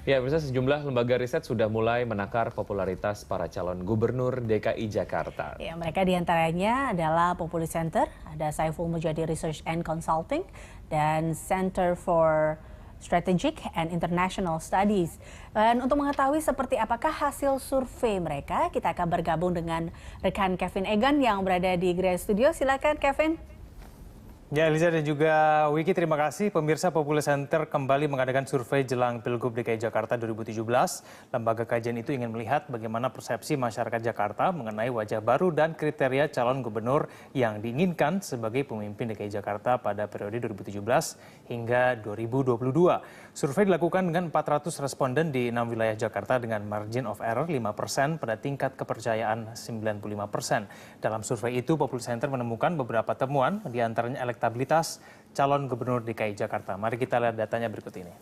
Ya, misalnya sejumlah lembaga riset sudah mulai menakar popularitas para calon gubernur DKI Jakarta. Ya, mereka diantaranya adalah Populi Center, ada Saiful Mujadi Research and Consulting, dan Center for Strategic and International Studies. Dan untuk mengetahui seperti apakah hasil survei mereka, kita akan bergabung dengan rekan Kevin Egan yang berada di Grey Studio. Silakan Kevin. Ya, Eliza dan juga Wiki, terima kasih. Pemirsa, Populi Center kembali mengadakan survei jelang Pilgub DKI Jakarta 2017. Lembaga kajian itu ingin melihat bagaimana persepsi masyarakat Jakarta mengenai wajah baru dan kriteria calon gubernur yang diinginkan sebagai pemimpin DKI Jakarta pada periode 2017 hingga 2022. Survei dilakukan dengan 400 responden di 6 wilayah Jakarta dengan margin of error 5% pada tingkat kepercayaan 95%. Dalam survei itu, Populi Center menemukan beberapa temuan, diantaranya elektabilitas calon gubernur DKI Jakarta. Mari kita lihat datanya berikut ini.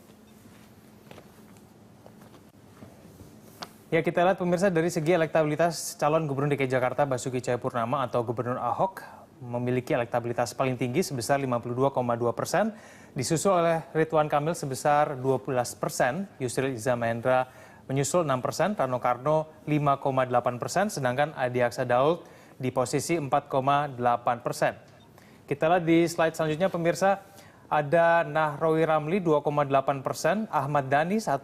Ya, kita lihat pemirsa, dari segi elektabilitas calon gubernur DKI Jakarta Basuki Cahayapurnama atau Gubernur Ahok memiliki elektabilitas paling tinggi sebesar 52,2%, disusul oleh Ridwan Kamil sebesar 12%, Yusril Iza Mahendra menyusul 6%, Rano Karno 5,8%, sedangkan Adi Aksa Daud di posisi 4,8%. Kita lihat di slide selanjutnya pemirsa, ada Nahrawi Ramli 2,8%, Ahmad Dhani 1,5%,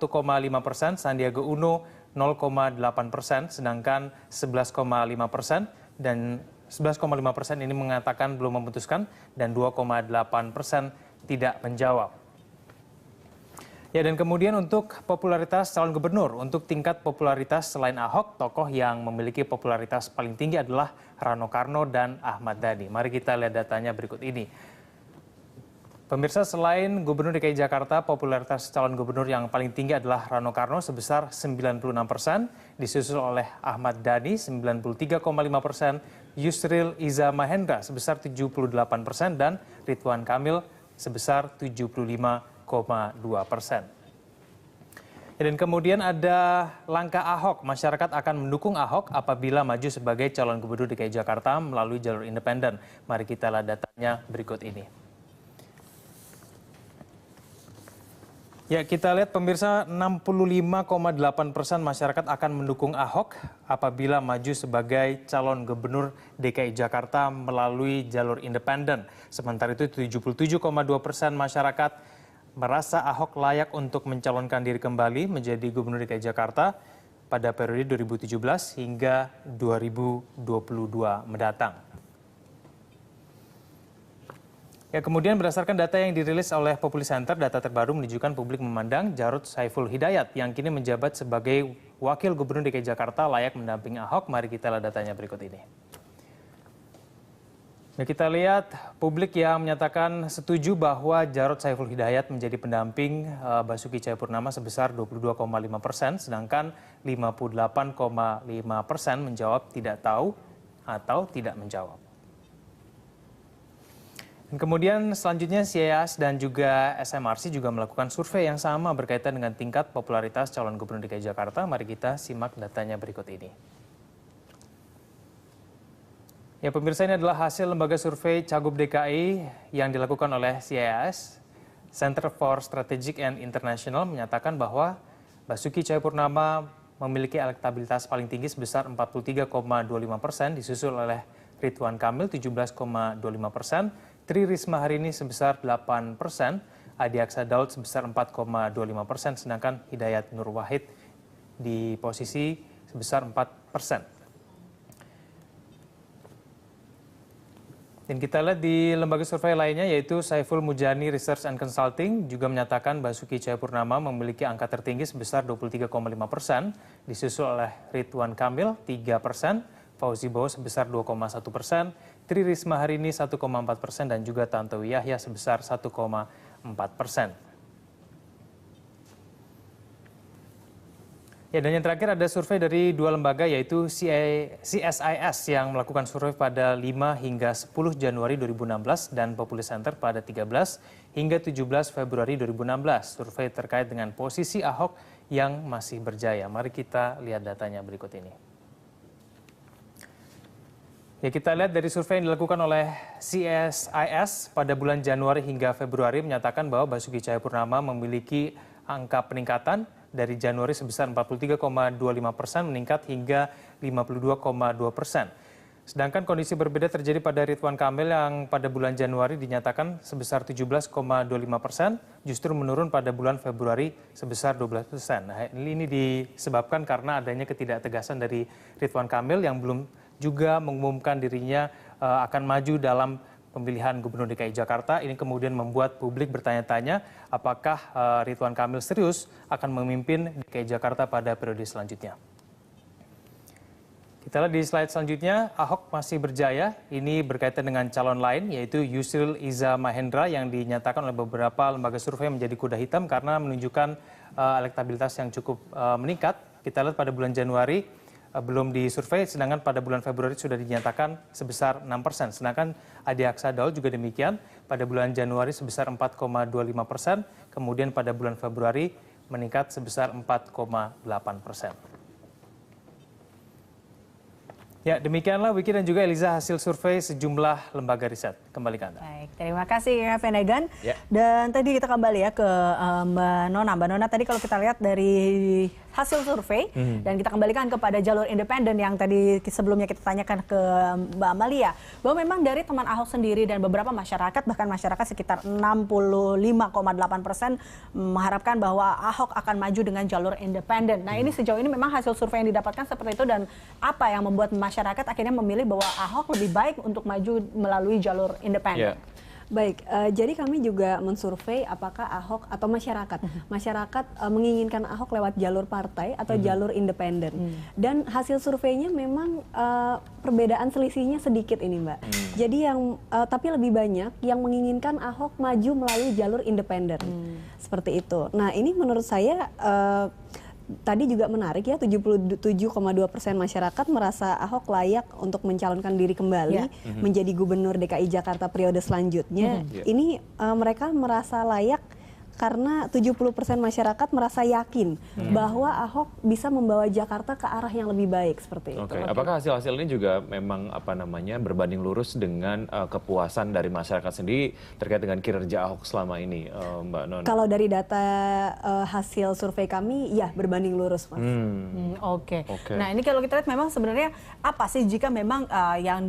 Sandiaga Uno 0,8%, sedangkan 11,5% dan 11,5% ini mengatakan belum memutuskan dan 2,8% tidak menjawab. Ya, dan kemudian untuk popularitas calon gubernur, untuk tingkat popularitas selain Ahok, tokoh yang memiliki popularitas paling tinggi adalah Rano Karno dan Ahmad Dhani. Mari kita lihat datanya berikut ini. Pemirsa, selain Gubernur DKI Jakarta, popularitas calon gubernur yang paling tinggi adalah Rano Karno sebesar 96%, disusul oleh Ahmad Dhani 93,5%, Yusril Iza Mahendra sebesar 78%, dan Ridwan Kamil sebesar 75,2%. Dan kemudian ada langkah Ahok. Masyarakat akan mendukung Ahok apabila maju sebagai calon gubernur DKI Jakarta melalui jalur independen. Mari kita lihat datanya berikut ini. Ya, kita lihat pemirsa, 65,8% masyarakat akan mendukung Ahok apabila maju sebagai calon gubernur DKI Jakarta melalui jalur independen. Sementara itu 77,2% masyarakat merasa Ahok layak untuk mencalonkan diri kembali menjadi gubernur DKI Jakarta pada periode 2017 hingga 2022 mendatang. Ya, kemudian berdasarkan data yang dirilis oleh Populi Center, data terbaru menunjukkan publik memandang Jarod Saiful Hidayat yang kini menjabat sebagai Wakil Gubernur DKI Jakarta layak mendampingi Ahok. Mari kita lihat datanya berikut ini. Ya, kita lihat publik yang menyatakan setuju bahwa Jarod Saiful Hidayat menjadi pendamping Basuki Cahayapurnama sebesar 22,5%, sedangkan 58,5% menjawab tidak tahu atau tidak menjawab. Dan kemudian selanjutnya CIAS dan juga SMRC juga melakukan survei yang sama berkaitan dengan tingkat popularitas calon gubernur DKI Jakarta. Mari kita simak datanya berikut ini. Ya, pemirsa, ini adalah hasil lembaga survei Cagup DKI yang dilakukan oleh CIAS. Center for Strategic and International menyatakan bahwa Basuki Cahayapurnama memiliki elektabilitas paling tinggi sebesar 43,25%, disusul oleh Ridwan Kamil 17,25%, Tri Risma Harini sebesar 8%, Adi Aksa Daud sebesar 4,25%, sedangkan Hidayat Nur Wahid di posisi sebesar 4%. Dan kita lihat di lembaga survei lainnya yaitu Saiful Mujani Research and Consulting juga menyatakan Basuki Cahayapurnama memiliki angka tertinggi sebesar 23,5%, disusul oleh Ridwan Kamil 3%, Fauzi Bowo sebesar 2,1%, Tri Risma Harini 1,4%, dan juga Tantowi Yahya sebesar 1,4%. Ya, dan yang terakhir ada survei dari dua lembaga yaitu CSIS yang melakukan survei pada 5 hingga 10 Januari 2016 dan Populi Center pada 13 hingga 17 Februari 2016. Survei terkait dengan posisi Ahok yang masih berjaya. Mari kita lihat datanya berikut ini. Ya, kita lihat dari survei yang dilakukan oleh CSIS pada bulan Januari hingga Februari menyatakan bahwa Basuki Cahayapurnama memiliki angka peningkatan dari Januari sebesar 43,25% meningkat hingga 52,2%. Sedangkan kondisi berbeda terjadi pada Ridwan Kamil yang pada bulan Januari dinyatakan sebesar 17,25%, justru menurun pada bulan Februari sebesar 12%. Nah, ini disebabkan karena adanya ketidaktegasan dari Ridwan Kamil yang belum juga mengumumkan dirinya akan maju dalam pemilihan Gubernur DKI Jakarta. Ini kemudian membuat publik bertanya-tanya apakah Ridwan Kamil serius akan memimpin DKI Jakarta pada periode selanjutnya. Kita lihat di slide selanjutnya, Ahok masih berjaya. Ini berkaitan dengan calon lain, yaitu Yusril Iza Mahendra yang dinyatakan oleh beberapa lembaga survei menjadi kuda hitam karena menunjukkan elektabilitas yang cukup meningkat. Kita lihat pada bulan Januari belum disurvei, sedangkan pada bulan Februari sudah dinyatakan sebesar 6%. Sedangkan Adi Aksa Daud juga demikian, pada bulan Januari sebesar 4,25%, kemudian pada bulan Februari meningkat sebesar 4,8%. Ya, demikianlah Wiki dan juga Eliza hasil survei sejumlah lembaga riset. Kembali ke Anda. Baik, terima kasih ya Venegan. Ya. Dan tadi kita kembali ya ke Mbak Nona. Mbak Nona tadi kalau kita lihat dari hasil survei dan kita kembalikan kepada jalur independen yang tadi sebelumnya kita tanyakan ke Mbak Amalia, bahwa memang dari teman Ahok sendiri dan beberapa masyarakat, bahkan masyarakat sekitar 65,8% mengharapkan bahwa Ahok akan maju dengan jalur independen. Nah, ini sejauh ini memang hasil survei yang didapatkan seperti itu, dan apa yang membuat masyarakat akhirnya memilih bahwa Ahok lebih baik untuk maju melalui jalur independen? Baik, jadi kami juga mensurvei apakah Ahok atau masyarakat menginginkan Ahok lewat jalur partai atau jalur independen. Dan hasil surveinya memang perbedaan selisihnya sedikit ini, Mbak. Jadi tapi lebih banyak yang menginginkan Ahok maju melalui jalur independen. Seperti itu. Nah, ini menurut saya tadi juga menarik ya, 77,2% masyarakat merasa Ahok layak untuk mencalonkan diri kembali menjadi Gubernur DKI Jakarta periode selanjutnya. Ini mereka merasa layak karena 70% masyarakat merasa yakin bahwa Ahok bisa membawa Jakarta ke arah yang lebih baik seperti itu. Oke. Apakah hasil-hasil ini juga memang berbanding lurus dengan kepuasan dari masyarakat sendiri terkait dengan kinerja Ahok selama ini, Mbak Nona? Kalau dari data hasil survei kami, ya berbanding lurus, Mas. Oke. Nah, ini kalau kita lihat memang sebenarnya apa sih jika memang yang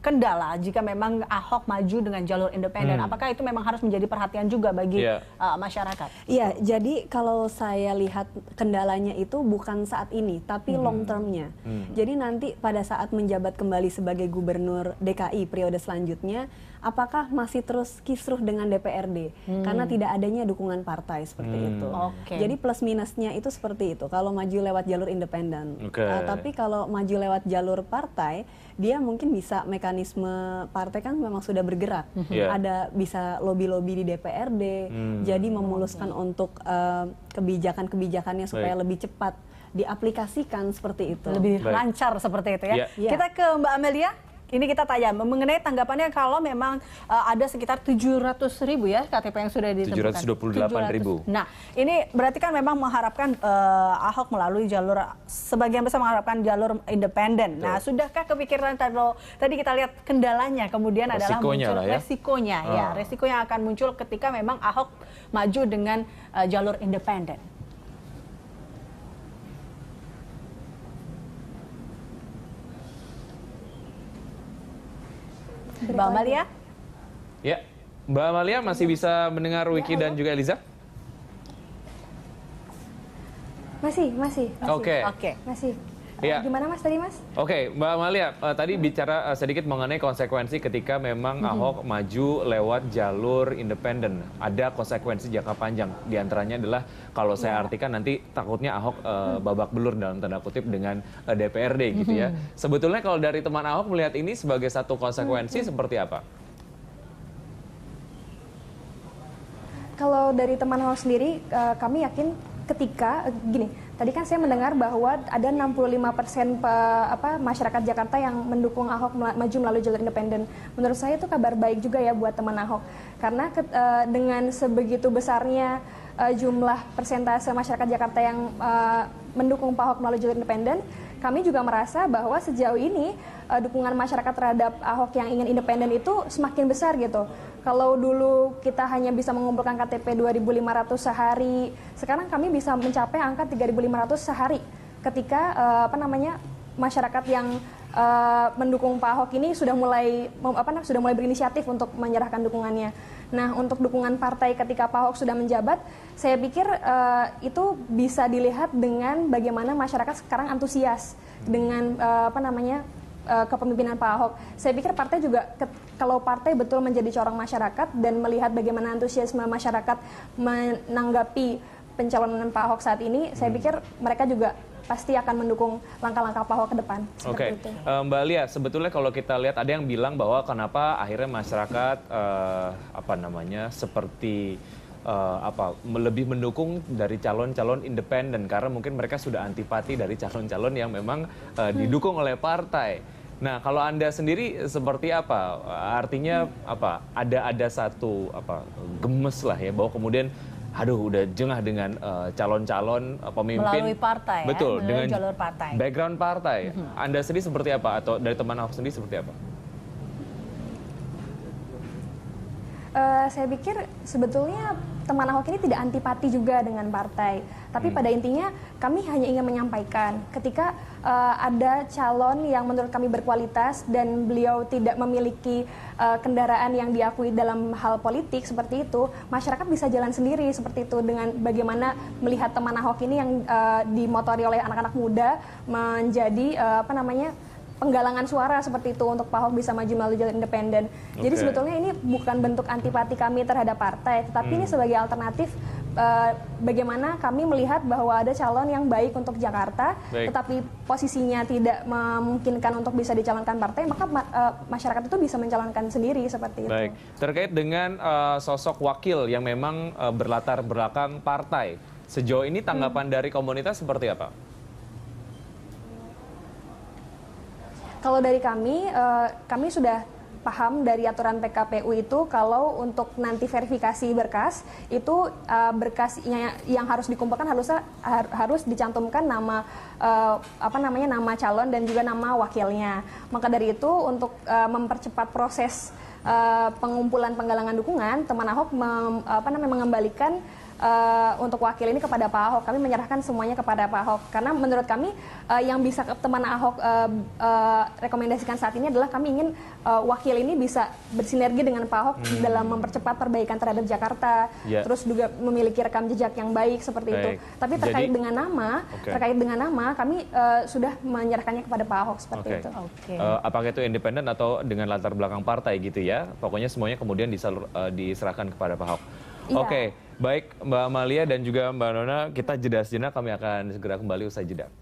kendala jika memang Ahok maju dengan jalur independen? Apakah itu memang harus menjadi perhatian juga bagi masyarakat? Iya, jadi kalau saya lihat kendalanya itu bukan saat ini, tapi long termnya. Jadi nanti pada saat menjabat kembali sebagai Gubernur DKI periode selanjutnya, apakah masih terus kisruh dengan DPRD? Karena tidak adanya dukungan partai seperti itu. Jadi plus minusnya itu seperti itu, kalau maju lewat jalur independen. Tapi kalau maju lewat jalur partai, dia mungkin bisa mekanisme partai kan memang sudah bergerak. Ada bisa lobby-lobby di DPRD, jadi memuluskan untuk kebijakan-kebijakannya supaya lebih cepat diaplikasikan seperti itu. Lebih lancar seperti itu ya. Kita ke Mbak Amelia. Ini kita tanya mengenai tanggapannya kalau memang ada sekitar 700.000 ya KTP yang sudah ditemukan. 728.000. Nah, ini berarti kan memang mengharapkan Ahok melalui jalur, sebagian besar mengharapkan jalur independen. Nah, sudahkah kepikiran kalau tadi kita lihat kendalanya kemudian adalah muncul resikonya ya, resiko yang akan muncul ketika memang Ahok maju dengan jalur independen? Mbak Amalia? Ya, Mbak Amalia masih bisa mendengar Wiki dan juga Eliza? Masih. Oke. Masih. Ya. Gimana Mas tadi, Mas? Oke, Mbak Amalia, tadi bicara sedikit mengenai konsekuensi ketika memang Ahok maju lewat jalur independen. Ada konsekuensi jangka panjang. Di antaranya adalah kalau saya artikan nanti takutnya Ahok babak belur dalam tanda kutip dengan DPRD gitu ya. Sebetulnya kalau dari teman Ahok melihat ini sebagai satu konsekuensi seperti apa? Kalau dari teman Ahok sendiri, kami yakin ketika gini, tadi kan saya mendengar bahwa ada 65% masyarakat Jakarta yang mendukung Ahok maju melalui jalur independen. Menurut saya itu kabar baik juga ya buat teman Ahok, karena dengan sebegitu besarnya jumlah persentase masyarakat Jakarta yang mendukung Pak Ahok melalui jalur independen, kami juga merasa bahwa sejauh ini dukungan masyarakat terhadap Ahok yang ingin independen itu semakin besar gitu. Kalau dulu kita hanya bisa mengumpulkan KTP 2.500 sehari, sekarang kami bisa mencapai angka 3.500 sehari. Ketika masyarakat yang mendukung Pak Ahok ini sudah mulai berinisiatif untuk menyerahkan dukungannya. Nah, untuk dukungan partai ketika Pak Ahok sudah menjabat, saya pikir itu bisa dilihat dengan bagaimana masyarakat sekarang antusias dengan kepemimpinan Pak Ahok. Saya pikir partai juga kalau partai betul menjadi corong masyarakat dan melihat bagaimana antusiasme masyarakat menanggapi pencalonan Pak Ahok saat ini, saya pikir mereka juga pasti akan mendukung langkah-langkah Pak Ahok ke depan. Oke, Mbak Lia, sebetulnya kalau kita lihat ada yang bilang bahwa kenapa akhirnya masyarakat seperti lebih mendukung dari calon-calon independen karena mungkin mereka sudah antipati dari calon-calon yang memang didukung oleh partai. Nah, kalau Anda sendiri seperti apa? Artinya apa? Ada satu gemes lah ya bahwa kemudian udah jengah dengan calon-calon pemimpin melalui partai, betul, melalui dengan jalur partai. Background partai. Anda sendiri seperti apa atau dari teman Ahok sendiri seperti apa? Saya pikir sebetulnya teman Ahok ini tidak antipati juga dengan partai. Tapi pada intinya kami hanya ingin menyampaikan ketika ada calon yang menurut kami berkualitas dan beliau tidak memiliki kendaraan yang diakui dalam hal politik seperti itu, masyarakat bisa jalan sendiri seperti itu dengan bagaimana melihat teman Ahok ini yang dimotori oleh anak-anak muda menjadi penggalangan suara seperti itu untuk Pak Ahok bisa maju melalui jalur independen. Jadi sebetulnya ini bukan bentuk antipati kami terhadap partai, tetapi ini sebagai alternatif bagaimana kami melihat bahwa ada calon yang baik untuk Jakarta, tetapi posisinya tidak memungkinkan untuk bisa dicalonkan partai, maka masyarakat itu bisa mencalonkan sendiri seperti itu. Baik, terkait dengan sosok wakil yang memang berlatar belakang partai, sejauh ini tanggapan dari komunitas seperti apa? Kalau dari kami sudah paham dari aturan PKPU itu kalau untuk nanti verifikasi berkas itu berkasnya yang harus dikumpulkan harus dicantumkan nama nama calon dan juga nama wakilnya. Maka dari itu untuk mempercepat proses pengumpulan penggalangan dukungan, teman Ahok mengembalikan untuk wakil ini kepada Pak Ahok. Kami menyerahkan semuanya kepada Pak Ahok karena menurut kami yang bisa teman Ahok rekomendasikan saat ini adalah kami ingin wakil ini bisa bersinergi dengan Pak Ahok dalam mempercepat perbaikan terhadap Jakarta, terus juga memiliki rekam jejak yang baik seperti itu. Tapi terkait dengan nama, kami sudah menyerahkannya kepada Pak Ahok seperti itu. Apakah itu independen atau dengan latar belakang partai gitu ya? Pokoknya semuanya kemudian diserahkan kepada Pak Ahok. Oke, baik Mbak Amalia dan juga Mbak Nona, kita jeda sejenak, kami akan segera kembali usai jeda.